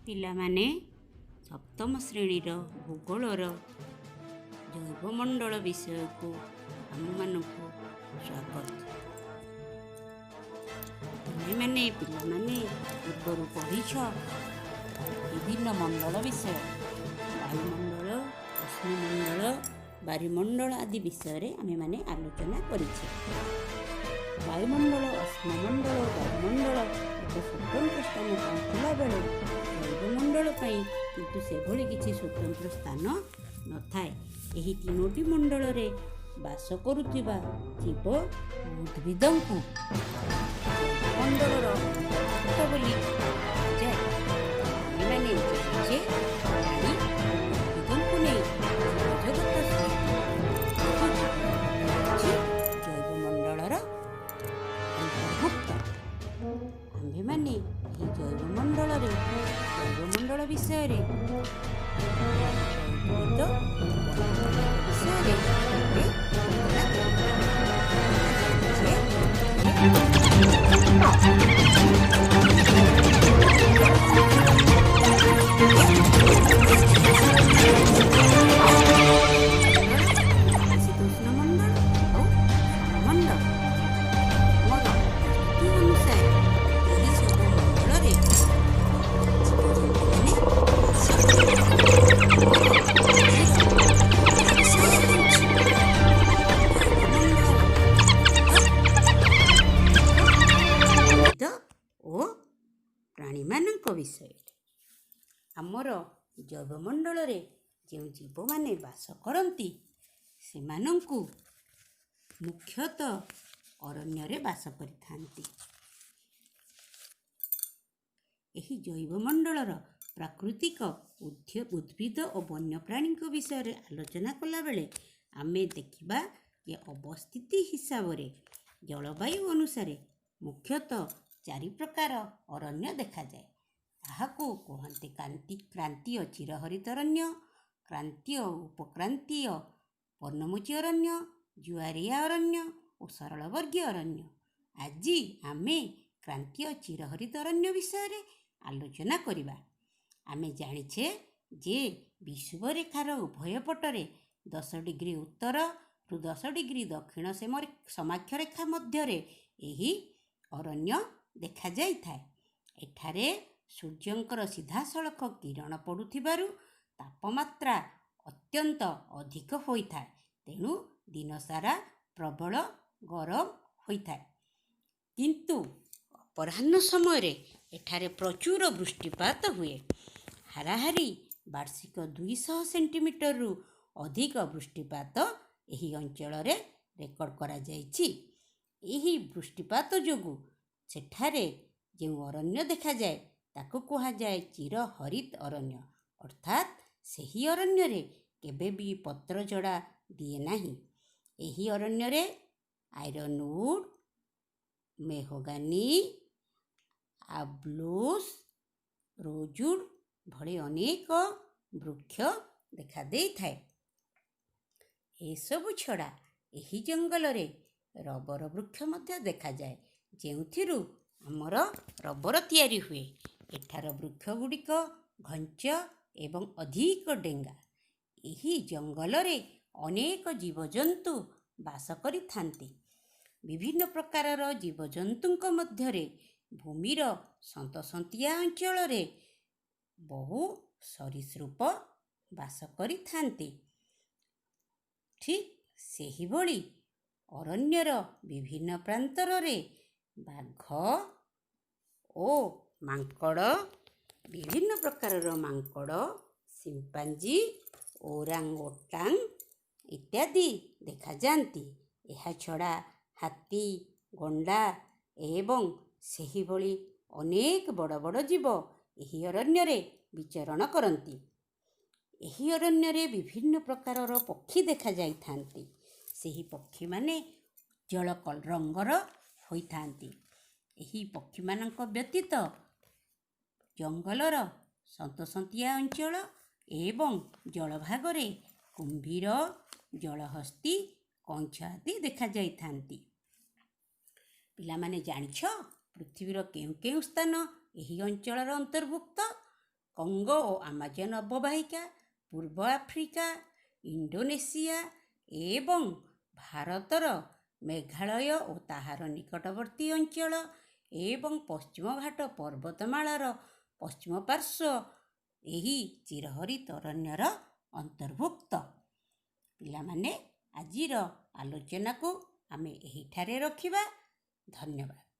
ପିଲାମାନେ ସପ୍ତମ ଶ୍ରେଣୀର ଭୂଗୋଳର ଜୈବମଣ୍ଡଳ ବିଷୟକୁ ଆମମାନଙ୍କୁ ସ୍ୱାଗତ। ପିଲାମାନେ ପୂର୍ବରୁ ପଢ଼ିଛ ବିଭିନ୍ନ ମଣ୍ଡଳ ବିଷୟ, ବାୟୁମଣ୍ଡଳ, ଅଶ୍ମିମଣ୍ଡଳ, ବାୟୁମଣ୍ଡଳ ଆଦି ବିଷୟରେ ଆମେମାନେ ଆଲୋଚନା କରିଛେ। ବାୟୁମଣ୍ଡଳ, ଅଶ୍ମିମଣ୍ଡଳ, ବାୟୁମଣ୍ଡଳ ଏକ ସ୍ୱତନ୍ତ୍ର ସ୍ଥାନ ପାଇଥିଲା ବେଳେ ଜୈବମଣ୍ଡଳ ପାଇଁ କିନ୍ତୁ ସେଭଳି କିଛି ସ୍ୱତନ୍ତ୍ର ସ୍ଥାନ ନଥାଏ। ଏହି ତିନୋଟି ମଣ୍ଡଳରେ ବାସ କରୁଥିବା ଜୀବ ଉଦ୍ଭିଦଙ୍କୁ ଜୈବମଣ୍ଡଳର ଅନ୍ତର୍ଭୁକ୍ତ ବୋଲି କୁହାଯାଏ। ଆମେମାନେ ଜାଣିଛେ ପ୍ରାଣୀ ଉଦ୍ଭିଦଙ୍କୁ ନେଇ ଜୀବଜଗତ ଜୈବମଣ୍ଡଳର ଅନ୍ତର୍ଭୁକ୍ତ। ଆମ୍ଭେମାନେ ଏହି ଜୈବମଣ୍ଡଳ ବିଷୟରେ ପ୍ରାଣୀମାନଙ୍କ ବିଷୟରେ। ଆମର ଜୈବମଣ୍ଡଳରେ ଯେଉଁ ଜୀବମାନେ ବାସ କରନ୍ତି ସେମାନଙ୍କୁ ମୁଖ୍ୟତଃ ଅରଣ୍ୟରେ ବାସ କରିଥାନ୍ତି। ଏହି ଜୈବମଣ୍ଡଳର ପ୍ରାକୃତିକ ଉଦ୍ଭିଦ ଓ ବନ୍ୟପ୍ରାଣୀଙ୍କ ବିଷୟରେ ଆଲୋଚନା କଲାବେଳେ ଆମେ ଦେଖିବା ଯେ ଅବସ୍ଥିତି ହିସାବରେ ଜଳବାୟୁ ଅନୁସାରେ ମୁଖ୍ୟତଃ 4 ପ୍ରକାର ଅରଣ୍ୟ ଦେଖାଯାଏ। ତାହାକୁ କୁହନ୍ତି କ୍ରାନ୍ତୀୟ ଚିରହରିତ ଅରଣ୍ୟ, କ୍ରାନ୍ତୀୟ ଉପକ୍ରାନ୍ତୀୟ ପର୍ଣ୍ଣମୋଚୀ ଅରଣ୍ୟ, ଜୁଆରିଆ ଅରଣ୍ୟ ଓ ସରଳବର୍ଗୀୟ ଅରଣ୍ୟ। ଆଜି ଆମେ କ୍ରାନ୍ତୀୟ ଚିରହରିତ ଅରଣ୍ୟ ବିଷୟରେ ଆଲୋଚନା କରିବା। ଆମେ ଜାଣିଛେ ଯେ ବିଷୁବରେଖାର ଉଭୟ ପଟରେ 10 ଡିଗ୍ରୀ ଉତ୍ତରରୁ 10 ଡିଗ୍ରୀ ଦକ୍ଷିଣ ସମାକ୍ଷରେଖା ମଧ୍ୟରେ ଏହି ଅରଣ୍ୟ ଦେଖାଯାଇଥାଏ। ଏଠାରେ ସୂର୍ଯ୍ୟଙ୍କର ସିଧାସଳଖ କିରଣ ପଡ଼ୁଥିବାରୁ ତାପମାତ୍ରା ଅତ୍ୟନ୍ତ ଅଧିକ ହୋଇଥାଏ, ତେଣୁ ଦିନସାରା ପ୍ରବଳ ଗରମ ହୋଇଥାଏ। କିନ୍ତୁ ଅପରାହ୍ନ ସମୟରେ ଏଠାରେ ପ୍ରଚୁର ବୃଷ୍ଟିପାତ ହୁଏ। ହାରାହାରି ବାର୍ଷିକ 200 ସେଣ୍ଟିମିଟରରୁ ଅଧିକ ବୃଷ୍ଟିପାତ ଏହି ଅଞ୍ଚଳରେ ରେକର୍ଡ କରାଯାଇଛି। ଏହି ବୃଷ୍ଟିପାତ ଯୋଗୁଁ ସେଠାରେ ଯେଉଁ ଅରଣ୍ୟ ଦେଖାଯାଏ ତାକୁ କୁହାଯାଏ ଚିରହରିତ ଅରଣ୍ୟ, ଅର୍ଥାତ୍ ସେହି ଅରଣ୍ୟରେ କେବେ ବି ପତ୍ରଝଡ଼ା ଦିଏ ନାହିଁ। ଏହି ଅରଣ୍ୟରେ ଆଇରନଉଡ୍, ମେହଗାନୀ, ଆବଲୁସ୍, ରୋଜଉଡ୍ ଭଳି ଅନେକ ବୃକ୍ଷ ଦେଖାଦେଇଥାଏ। ଏସବୁ ଛଡ଼ା ଏହି ଜଙ୍ଗଲରେ ରବର ବୃକ୍ଷ ମଧ୍ୟ ଦେଖାଯାଏ, ଯେଉଁଥିରୁ ଆମର ରବର ତିଆରି ହୁଏ। ଏଠାର ବୃକ୍ଷ ଗୁଡ଼ିକ ଘଞ୍ଚ ଏବଂ ଅଧିକ ଡେଙ୍ଗା। ଏହି ଜଙ୍ଗଲରେ ଅନେକ ଜୀବଜନ୍ତୁ ବାସ କରିଥାନ୍ତି। ବିଭିନ୍ନ ପ୍ରକାରର ଜୀବଜନ୍ତୁଙ୍କ ମଧ୍ୟରେ ଭୂମିର ସନ୍ତସନ୍ତିଆ ଅଞ୍ଚଳରେ ବହୁ ସରୀସୃପ ବାସ କରିଥାନ୍ତି। ଠିକ୍ ସେହିଭଳି ଅରଣ୍ୟର ବିଭିନ୍ନ ପ୍ରାନ୍ତରରେ ବାଘ ଓ ମାଙ୍କଡ଼, ବିଭିନ୍ନ ପ୍ରକାରର ମାଙ୍କଡ଼, ସିମ୍ପାଞ୍ଜି, ଓରାଙ୍ଗ-ଓଟାଙ୍ଗ ଇତ୍ୟାଦି ଦେଖାଯାଆନ୍ତି। ଏହାଛଡ଼ା ହାତୀ, ଗଣ୍ଡା ଏବଂ ସେହିଭଳି ଅନେକ ବଡ଼ ବଡ଼ ଜୀବ ଏହି ଅରଣ୍ୟରେ ବିଚରଣ କରନ୍ତି। ଏହି ଅରଣ୍ୟରେ ବିଭିନ୍ନ ପ୍ରକାରର ପକ୍ଷୀ ଦେଖାଯାଇଥାନ୍ତି। ସେହି ପକ୍ଷୀମାନେ ଉଜ୍ଜଳ ରଙ୍ଗର ହୋଇଥାନ୍ତି। ଏହି ପକ୍ଷୀମାନଙ୍କ ବ୍ୟତୀତ ଜଙ୍ଗଲର ସନ୍ତସନ୍ତିଆ ଅଞ୍ଚଳ ଏବଂ ଜଳଭାଗରେ କୁମ୍ଭୀର, ଜଳହସ୍ତୀ, କଇଁଛ ଆଦି ଦେଖାଯାଇଥାନ୍ତି। ପିଲାମାନେ ଜାଣିଛ ପୃଥିବୀର କେଉଁ କେଉଁ ସ୍ଥାନ ଏହି ଅଞ୍ଚଳର ଅନ୍ତର୍ଭୁକ୍ତ? କଙ୍ଗୋ ଓ ଆମାଜନ ଅବବାହିକା, ପୂର୍ବ ଆଫ୍ରିକା, ଇଣ୍ଡୋନେସିଆ ଏବଂ ଭାରତର ମେଘାଳୟ ଓ ତାହାର ନିକଟବର୍ତ୍ତୀ ଅଞ୍ଚଳ ଏବଂ ପଶ୍ଚିମଘାଟ ପର୍ବତମାଳାର ପଶ୍ଚିମ ପାର୍ଶ୍ୱ ଏହି ଚିରହରିତ ଅରଣ୍ୟର ଅନ୍ତର୍ଭୁକ୍ତ। ପିଲାମାନେ, ଆଜିର ଆଲୋଚନାକୁ ଆମେ ଏହିଠାରେ ରଖିବା। ଧନ୍ୟବାଦ।